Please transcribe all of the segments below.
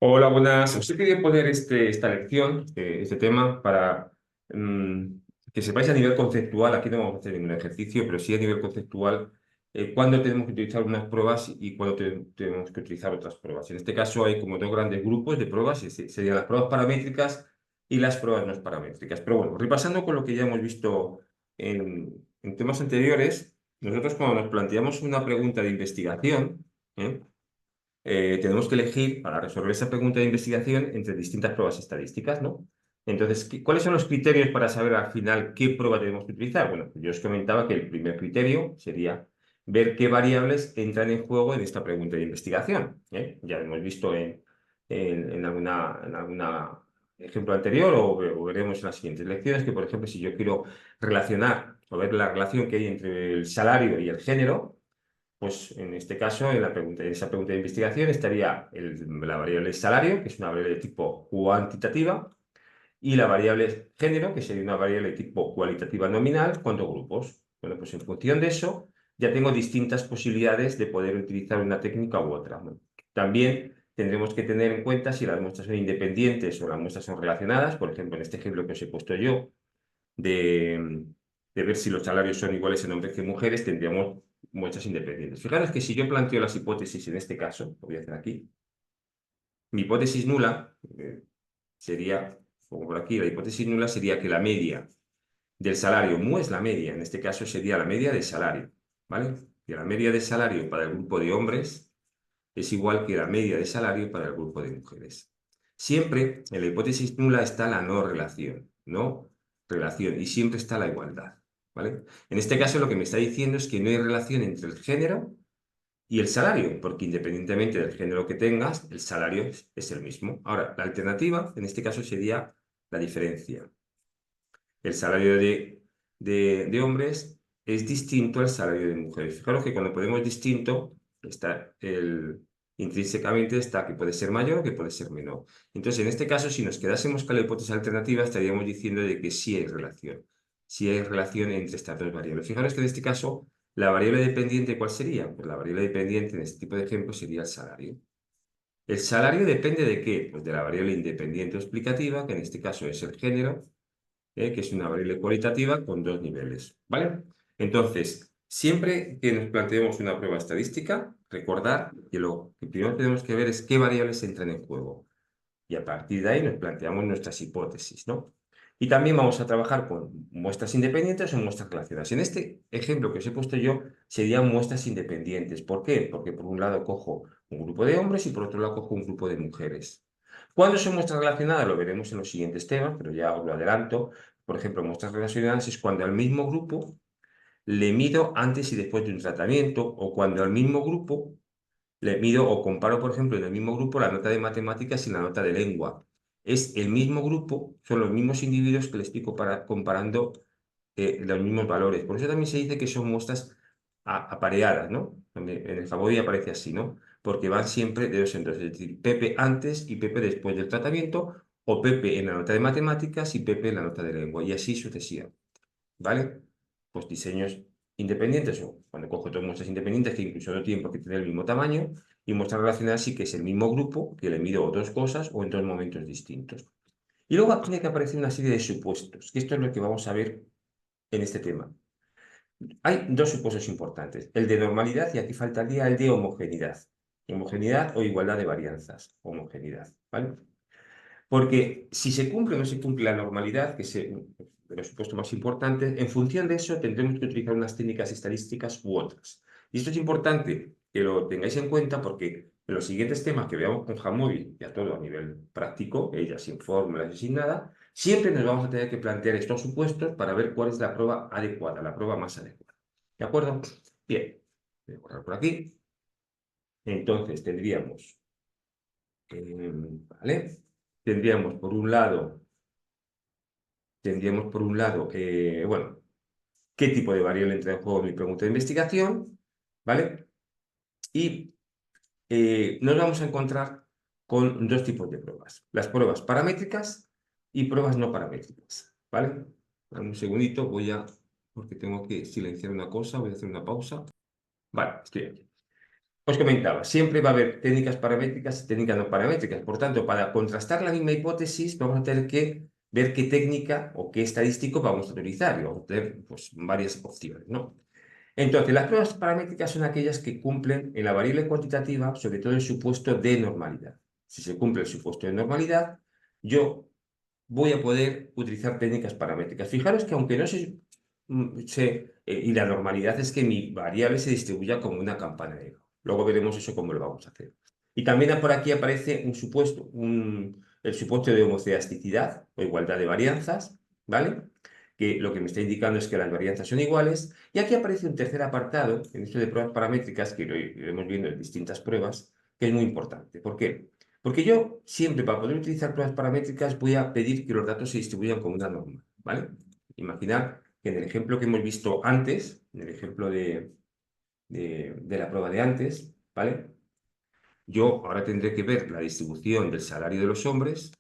Hola, buenas. Os he querido poner esta lección, este tema, para mm, que sepáis a nivel conceptual. Aquí no vamos a hacer ningún ejercicio, pero sí a nivel conceptual, cuándo tenemos que utilizar unas pruebas y cuándo tenemos que utilizar otras pruebas. En este caso hay como dos grandes grupos de pruebas, serían las pruebas paramétricas y las pruebas no paramétricas. Pero bueno, repasando con lo que ya hemos visto en temas anteriores, nosotros cuando nos planteamos una pregunta de investigación, ¿eh? Tenemos que elegir para resolver esa pregunta de investigación entre distintas pruebas estadísticas, ¿no? Entonces, ¿cuáles son los criterios para saber al final qué prueba tenemos que utilizar? Bueno, yo os comentaba que el primer criterio sería ver qué variables entran en juego en esta pregunta de investigación, ¿eh? Ya hemos visto en alguna ejemplo anterior o veremos en las siguientes lecciones que, por ejemplo, si yo quiero relacionar o ver la relación que hay entre el salario y el género, pues en este caso, en esa pregunta de investigación estaría la variable salario, que es una variable de tipo cuantitativa, y la variable género, que sería una variable de tipo cualitativa nominal, ¿cuántos grupos? Bueno, pues en función de eso, ya tengo distintas posibilidades de poder utilizar una técnica u otra, ¿no? También tendremos que tener en cuenta si las muestras son independientes o las muestras son relacionadas. Por ejemplo, en este ejemplo que os he puesto yo, de, de ver si los salarios son iguales en hombres que mujeres, tendríamos muestras independientes. Fijaros que si yo planteo las hipótesis en este caso, lo voy a hacer aquí, mi hipótesis nula sería, pongo por aquí, la hipótesis nula sería que la media del salario, mu es la media, en este caso sería la media del salario, ¿vale? Y la media de salario para el grupo de hombres es igual que la media de salario para el grupo de mujeres. Siempre en la hipótesis nula está la no relación, y siempre está la igualdad, ¿vale? En este caso lo que me está diciendo es que no hay relación entre el género y el salario, porque independientemente del género que tengas, el salario es el mismo. Ahora, la alternativa en este caso sería la diferencia. El salario de hombres es distinto al salario de mujeres. Fijaros que cuando ponemos distinto, intrínsecamente está que puede ser mayor o que puede ser menor. Entonces, en este caso, si nos quedásemos con la hipótesis alternativa, estaríamos diciendo de que sí hay relación. Sí hay relación entre estas dos variables. Fijaros que en este caso, la variable dependiente, ¿cuál sería? Pues la variable dependiente en este tipo de ejemplo sería el salario. ¿El salario depende de qué? Pues de la variable independiente o explicativa, que en este caso es el género, que es una variable cualitativa con dos niveles, ¿vale? Entonces, siempre que nos planteemos una prueba estadística, recordar que lo que primero tenemos que ver es qué variables entran en juego. Y a partir de ahí nos planteamos nuestras hipótesis, ¿no? Y también vamos a trabajar con muestras independientes o muestras relacionadas. En este ejemplo que os he puesto yo, serían muestras independientes. ¿Por qué? Porque por un lado cojo un grupo de hombres y por otro lado cojo un grupo de mujeres. ¿Cuándo son muestras relacionadas? Lo veremos en los siguientes temas, pero ya os lo adelanto. Por ejemplo, muestras relacionadas es cuando al mismo grupo le mido antes y después de un tratamiento, o cuando al mismo grupo le mido o comparo, por ejemplo, en el mismo grupo la nota de matemáticas y la nota de lengua. Es el mismo grupo, son los mismos individuos que le estoy comparando los mismos valores. Por eso también se dice que son muestras apareadas, ¿no? En el Jamovi aparece así, ¿no? Porque van siempre de dos en dos, es decir, Pepe antes y Pepe después del tratamiento, o Pepe en la nota de matemáticas y Pepe en la nota de lengua, y así sucesivamente, ¿vale? Pues diseños independientes o cuando cojo dos muestras independientes que incluso no tienen por qué tener el mismo tamaño, y muestras relacionadas sí que es el mismo grupo que le mido dos cosas o en dos momentos distintos. Y luego tiene que aparecer una serie de supuestos, que esto es lo que vamos a ver en este tema. Hay dos supuestos importantes, el de normalidad y aquí faltaría el de homogeneidad. Homogeneidad o igualdad de varianzas. Homogeneidad, ¿vale? Porque si se cumple o no se cumple la normalidad, que es de los supuestos más importantes, en función de eso tendremos que utilizar unas técnicas estadísticas u otras. Y esto es importante que lo tengáis en cuenta porque en los siguientes temas que veamos con Jamovi, ya todo a nivel práctico, ella sin fórmulas y sin nada, siempre nos vamos a tener que plantear estos supuestos para ver cuál es la prueba adecuada, la prueba más adecuada. ¿De acuerdo? Bien, voy a borrar por aquí. Entonces ¿vale? Tendríamos por un lado bueno, qué tipo de variable entra en juego en mi pregunta de investigación, ¿vale? Y nos vamos a encontrar con dos tipos de pruebas. Las pruebas paramétricas y pruebas no paramétricas, ¿vale? Dame un segundito, porque tengo que silenciar una cosa, voy a hacer una pausa. Vale, estoy aquí. os comentaba, siempre va a haber técnicas paramétricas y técnicas no paramétricas. Por tanto, para contrastar la misma hipótesis, vamos a tener que ver qué técnica o qué estadístico vamos a utilizar. Y vamos a tener pues, varias opciones, ¿no? Entonces, las pruebas paramétricas son aquellas que cumplen en la variable cuantitativa, sobre todo el supuesto de normalidad. Si se cumple el supuesto de normalidad, yo voy a poder utilizar técnicas paramétricas. Fijaros que aunque no y la normalidad es que mi variable se distribuya como una campana de Gauss. Luego veremos eso cómo lo vamos a hacer. Y también por aquí aparece un supuesto, el supuesto de homocedasticidad o igualdad de varianzas, ¿vale? Que lo que me está indicando es que las varianzas son iguales. Y aquí aparece un tercer apartado, en esto de pruebas paramétricas, que lo iremos viendo en distintas pruebas, que es muy importante. ¿Por qué? Porque yo siempre, para poder utilizar pruebas paramétricas, voy a pedir que los datos se distribuyan como una norma, ¿vale? Imaginar que en el ejemplo que hemos visto antes, en el ejemplo de la prueba de antes, ¿vale? Yo ahora tendré que ver la distribución del salario de los hombres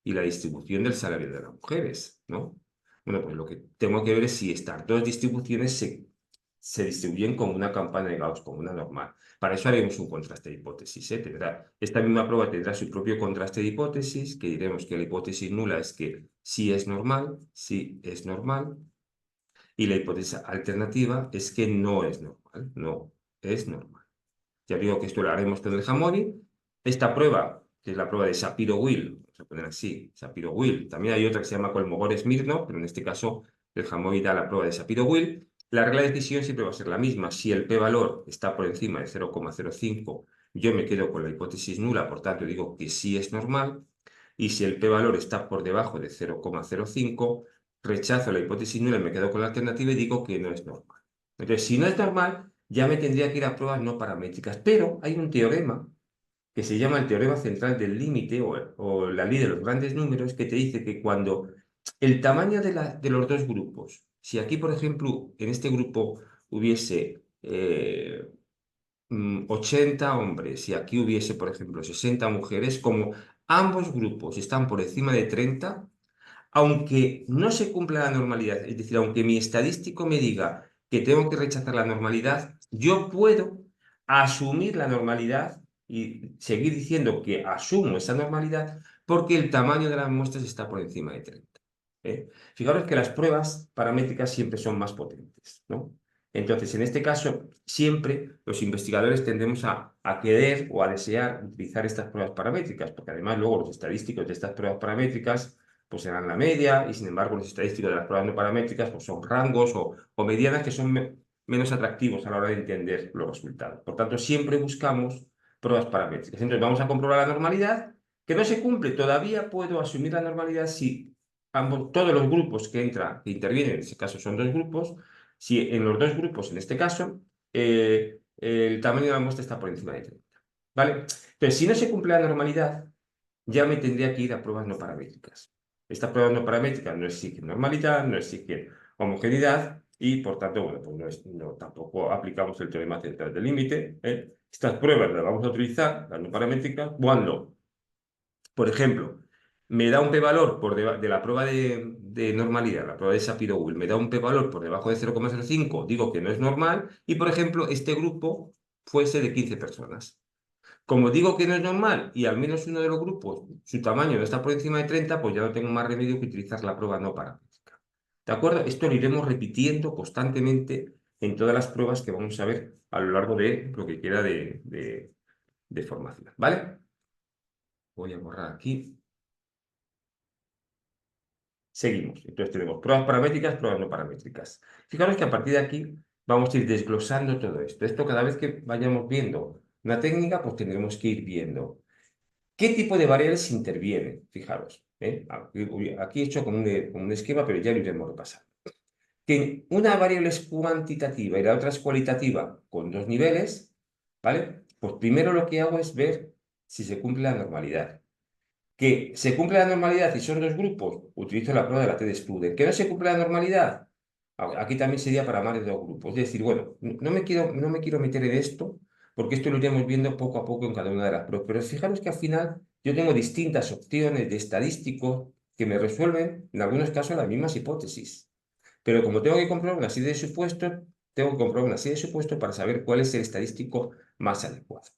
y la distribución del salario de las mujeres, ¿no? Bueno, pues lo que tengo que ver es si estas dos distribuciones se distribuyen como una campana de Gauss, como una normal. Para eso haremos un contraste de hipótesis, ¿eh? Esta misma prueba tendrá su propio contraste de hipótesis, que diremos que la hipótesis nula es que sí es normal, y la hipótesis alternativa es que no es normal, no es normal. Ya digo que esto lo haremos con el Hamori. Esta prueba, que es la prueba de Shapiro-Wilk, vamos a poner así, Shapiro-Wilk. También hay otra que se llama Kolmogorov-Smirnov, pero en este caso el Hamori da la prueba de Shapiro-Wilk. La regla de decisión siempre va a ser la misma. Si el p-valor está por encima de 0,05, yo me quedo con la hipótesis nula, por tanto digo que sí es normal. Y si el p-valor está por debajo de 0,05, rechazo la hipótesis nula y me quedo con la alternativa y digo que no es normal. Entonces, si no es normal, ya me tendría que ir a pruebas no paramétricas. Pero hay un teorema que se llama el teorema central del límite o la ley de los grandes números que te dice que cuando el tamaño de los dos grupos, si aquí, por ejemplo, en este grupo hubiese 80 hombres y aquí hubiese, por ejemplo, 60 mujeres, como ambos grupos están por encima de 30, aunque no se cumpla la normalidad, es decir, aunque mi estadístico me diga que tengo que rechazar la normalidad, yo puedo asumir la normalidad y seguir diciendo que asumo esa normalidad porque el tamaño de las muestras está por encima de 30. ¿Eh? Fijaros que las pruebas paramétricas siempre son más potentes, ¿no? Entonces, en este caso, siempre los investigadores tendemos a querer o a desear utilizar estas pruebas paramétricas, porque además luego los estadísticos de estas pruebas paramétricas pues serán la media, y sin embargo los estadísticos de las pruebas no paramétricas pues son rangos o medianas que son menos atractivos a la hora de entender los resultados. Por tanto, siempre buscamos pruebas paramétricas. Entonces vamos a comprobar la normalidad, que no se cumple. Todavía puedo asumir la normalidad si todos los grupos que intervienen, en ese caso son dos grupos, si en los dos grupos, en este caso, el tamaño de la muestra está por encima de 30. ¿Vale? Entonces, si no se cumple la normalidad, ya me tendría que ir a pruebas no paramétricas. Estas pruebas no paramétricas no exigen normalidad, no exigen homogeneidad y, por tanto, bueno, pues tampoco aplicamos el teorema central del límite. Estas pruebas las vamos a utilizar, las no paramétricas, cuando, por ejemplo, me da un p-valor de la prueba de normalidad, la prueba de Shapiro-Wilk, me da un p-valor por debajo de 0,05, digo que no es normal, y, por ejemplo, este grupo fuese de 15 personas. Como digo que no es normal y al menos uno de los grupos, su tamaño no está por encima de 30, pues ya no tengo más remedio que utilizar la prueba no paramétrica. ¿De acuerdo? Esto lo iremos repitiendo constantemente en todas las pruebas que vamos a ver a lo largo de lo que queda de formación. ¿Vale? Voy a borrar aquí. Seguimos. Entonces tenemos pruebas paramétricas, pruebas no paramétricas. Fijaros que a partir de aquí vamos a ir desglosando todo esto. Esto cada vez que vayamos viendo una técnica, pues tendremos que ir viendo ¿qué tipo de variables intervienen? Fijaros, aquí he hecho como un esquema, pero ya lo iremos repasando. Que una variable es cuantitativa y la otra es cualitativa con dos niveles, ¿vale? Pues primero lo que hago es ver si se cumple la normalidad. Que se cumple la normalidad y son dos grupos, utilizo la prueba de la t-de-Student. Que no se cumple la normalidad, aquí también sería para más de dos grupos. Es decir, bueno, no me quiero meter en esto, porque esto lo iremos viendo poco a poco en cada una de las pruebas. Pero fijaros que al final yo tengo distintas opciones de estadísticos que me resuelven, en algunos casos, las mismas hipótesis. Pero como tengo que comprobar una serie de supuestos, tengo que comprobar una serie de supuestos para saber cuál es el estadístico más adecuado,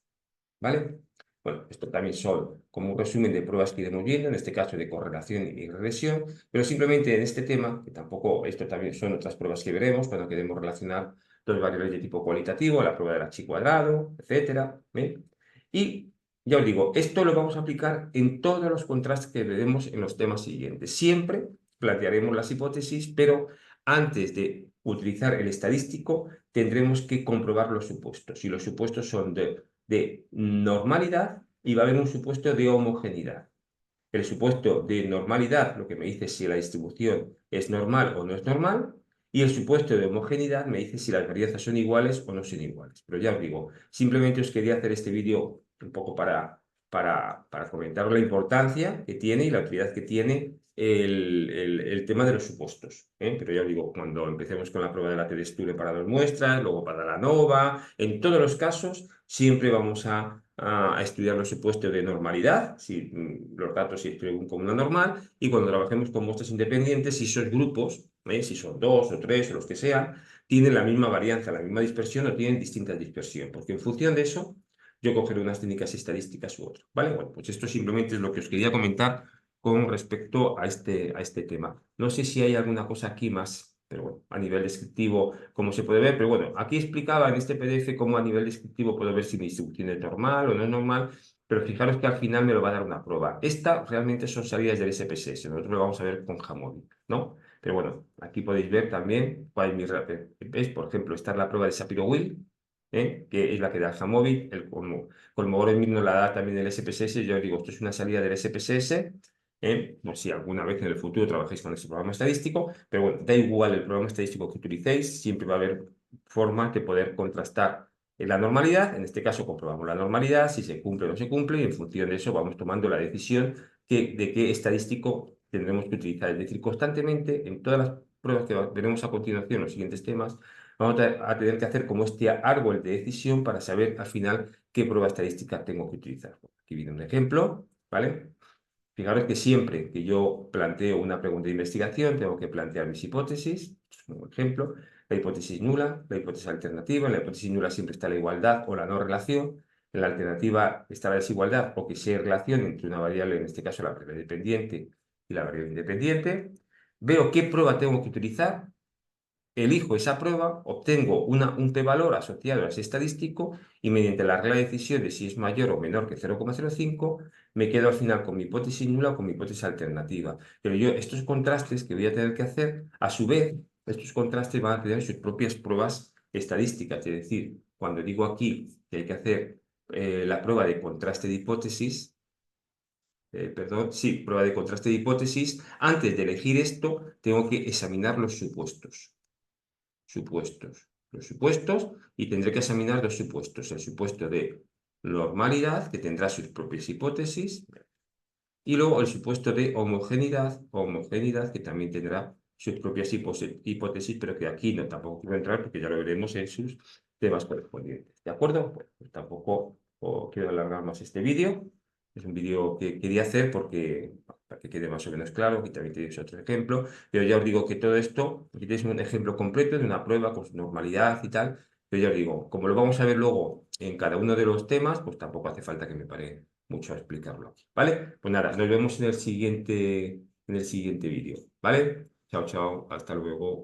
¿vale? Bueno, esto también son como un resumen de pruebas que iremos viendo, en este caso de correlación y regresión, pero simplemente en este tema, que tampoco, esto también son otras pruebas que veremos cuando queremos relacionar dos variables de tipo cualitativo, la prueba del H cuadrado, etcétera, ¿bien? Y ya os digo, esto lo vamos a aplicar en todos los contrastes que veremos en los temas siguientes. Siempre plantearemos las hipótesis, pero antes de utilizar el estadístico, tendremos que comprobar los supuestos. Y los supuestos son de normalidad y va a haber un supuesto de homogeneidad. El supuesto de normalidad, lo que me dice si la distribución es normal o no es normal, y el supuesto de homogeneidad me dice si las varianzas son iguales o no son iguales. Pero ya os digo, simplemente os quería hacer este vídeo un poco para comentar la importancia que tiene y la utilidad que tiene el tema de los supuestos, ¿eh? Pero ya os digo, cuando empecemos con la prueba de la TDSTUDE para 2 muestras, luego para la ANOVA, en todos los casos siempre vamos a estudiar los supuestos de normalidad, si los datos se distribuyen como una normal, y cuando trabajemos con muestras independientes, si esos grupos, si son 2 o 3 o los que sean, tienen la misma varianza, la misma dispersión o tienen distinta dispersión, porque en función de eso yo cogeré unas técnicas estadísticas u otras, ¿vale? Bueno, pues esto simplemente es lo que os quería comentar con respecto a este tema. No sé si hay alguna cosa aquí más, pero bueno, a nivel descriptivo, como se puede ver, pero bueno, aquí explicaba en este PDF cómo a nivel descriptivo puedo ver si mi distribución es normal o no es normal, pero fijaros que al final me lo va a dar una prueba. Esta realmente son salidas del SPSS, nosotros lo vamos a ver con Jamovi, ¿no? Pero bueno, aquí podéis ver también cuál es mi... ¿Veis? Por ejemplo, esta es la prueba de Shapiro-Wilk, que es la que da Jamovi, el Kolmogorov nos la da también el SPSS. Yo os digo, esto es una salida del SPSS, no sé si alguna vez en el futuro trabajéis con ese programa estadístico, pero bueno, da igual el programa estadístico que utilicéis, siempre va a haber forma de poder contrastar la normalidad. En este caso comprobamos la normalidad, si se cumple o no se cumple, y en función de eso vamos tomando la decisión de qué estadístico tendremos que utilizar. Es decir, constantemente en todas las pruebas que veremos a continuación, los siguientes temas, vamos a tener que hacer como este árbol de decisión para saber al final qué prueba estadística tengo que utilizar. Aquí viene un ejemplo, ¿vale? Fijaros que siempre que yo planteo una pregunta de investigación, tengo que plantear mis hipótesis. Un ejemplo, la hipótesis nula, la hipótesis alternativa. En la hipótesis nula siempre está la igualdad o la no relación. En la alternativa está la desigualdad o que sea relación entre una variable, en este caso la variable dependiente y la variable independiente. Veo qué prueba tengo que utilizar, elijo esa prueba, obtengo un p-valor asociado a ese estadístico y mediante la regla de decisión de si es mayor o menor que 0,05, me quedo al final con mi hipótesis nula o con mi hipótesis alternativa. Pero yo, estos contrastes que voy a tener que hacer, a su vez, estos contrastes van a tener sus propias pruebas estadísticas. Es decir, cuando digo aquí que hay que hacer la prueba de contraste de hipótesis, perdón, sí, prueba de contraste de hipótesis, antes de elegir esto, tengo que examinar los supuestos. Los supuestos, y tendré que examinar 2 supuestos. El supuesto de normalidad, que tendrá sus propias hipótesis, y luego el supuesto de homogeneidad, que también tendrá sus propias hipótesis, pero que aquí no tampoco quiero entrar porque ya lo veremos en sus temas correspondientes. ¿De acuerdo? Bueno, pues tampoco quiero alargar más este vídeo. Es un vídeo que quería hacer porque, para que quede más o menos claro. Aquí también tenéis otro ejemplo. Pero ya os digo que todo esto, aquí tenéis un ejemplo completo de una prueba con su normalidad y tal. Pero ya os digo, como lo vamos a ver luego en cada uno de los temas, pues tampoco hace falta que me pare mucho a explicarlo aquí, ¿vale? Pues nada, nos vemos en el siguiente vídeo, ¿vale? Chao, chao, hasta luego.